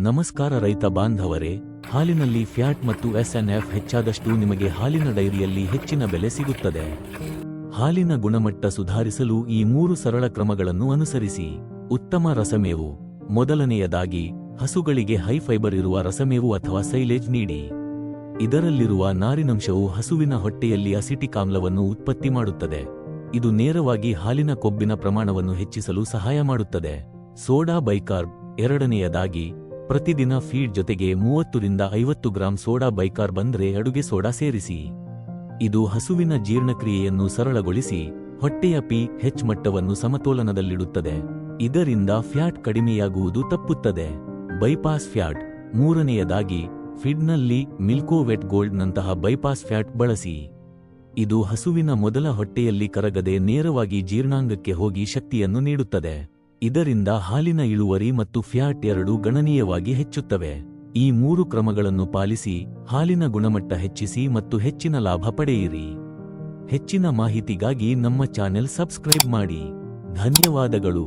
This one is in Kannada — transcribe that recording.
ನಮಸ್ಕಾರ ರೈತ ಬಾಂಧವರೇ, ಹಾಲಿನಲ್ಲಿ ಫ್ಯಾಟ್ ಮತ್ತು ಎಸ್ಎನ್ಎಫ್ ಹೆಚ್ಚಾದಷ್ಟು ನಿಮಗೆ ಹಾಲಿನ ಡೈರಿಯಲ್ಲಿ ಹೆಚ್ಚಿನ ಬೆಲೆ ಸಿಗುತ್ತದೆ. ಹಾಲಿನ ಗುಣಮಟ್ಟ ಸುಧಾರಿಸಲು ಈ 3 ಸರಳ ಕ್ರಮಗಳನ್ನು ಅನುಸರಿಸಿ. ಉತ್ತಮ ರಸಮೇವು. ಮೊದಲನೆಯದಾಗಿ, ಹಸುಗಳಿಗೆ ಹೈ ಫೈಬರ್ ಇರುವ ರಸಮೇವು ಅಥವಾ ಸೈಲೇಜ್ ನೀಡಿ. ಇದರಲ್ಲಿರುವ ನಾರಿನಂಶವು ಹಸುವಿನ ಹೊಟ್ಟೆಯಲ್ಲಿ ಅಸಿಟಿಕ್ ಆಮ್ಲವನ್ನು ಉತ್ಪತ್ತಿ ಮಾಡುತ್ತದೆ. ಇದು ನೇರವಾಗಿ ಹಾಲಿನ ಕೊಬ್ಬಿನ ಪ್ರಮಾಣವನ್ನು ಹೆಚ್ಚಿಸಲು ಸಹಾಯ ಮಾಡುತ್ತದೆ. ಸೋಡಾ ಬೈಕಾರ್ಬ್. ಎರಡನೆಯದಾಗಿ, ಪ್ರತಿದಿನ ಫೀಡ್ ಜೊತೆಗೆ 30 ರಿಂದ 50 ಗ್ರಾಂ ಸೋಡಾ ಬೈಕಾರ್ಬ್ ಅಂದ್ರೆ ಅಡುಗೆ ಸೋಡಾ ಸೇರಿಸಿ. ಇದು ಹಸುವಿನ ಜೀರ್ಣಕ್ರಿಯೆಯನ್ನು ಸರಳಗೊಳಿಸಿ ಹೊಟ್ಟೆಯ pH ಮಟ್ಟವನ್ನು ಸಮತೋಲನದಲ್ಲಿಡುತ್ತದೆ. ಇದರಿಂದ ಫ್ಯಾಟ್ ಕಡಿಮೆಯಾಗುವುದು ತಪ್ಪುತ್ತದೆ. Bypass fat. ಮೂರನೆಯದಾಗಿ, ಫೀಡ್ನಲ್ಲಿ ಮಿಲ್ಕೋ ವೆಟ್ ಗೋಲ್ಡ್ ನಂತಹ ಬೈಪಾಸ್ ಫ್ಯಾಟ್ ಬಳಸಿ. ಇದು ಹಸುವಿನ ಮೊದಲ ಹೊಟ್ಟೆಯಲ್ಲಿ ಕರಗದೆ ನೇರವಾಗಿ ಜೀರ್ಣಾಂಗಕ್ಕೆ ಹೋಗಿ ಶಕ್ತಿಯನ್ನು ನೀಡುತ್ತದೆ. ಇದರಿಂದ ಹಾಲಿನ ಇಳುವರಿ ಮತ್ತು ಫ್ಯಾಟ್ ಎರಡೂ ಗಣನೀಯವಾಗಿ ಹೆಚ್ಚುತ್ತವೆ. ಈ 3 ಕ್ರಮಗಳನ್ನು ಪಾಲಿಸಿ ಹಾಲಿನ ಗುಣಮಟ್ಟ ಹೆಚ್ಚಿಸಿ ಮತ್ತು ಹೆಚ್ಚಿನ ಲಾಭ ಪಡೆಯಿರಿ. ಹೆಚ್ಚಿನ ಮಾಹಿತಿಗಾಗಿ ನಮ್ಮ ಚಾನೆಲ್ ಸಬ್ಸ್ಕ್ರೈಬ್ ಮಾಡಿ. ಧನ್ಯವಾದಗಳು.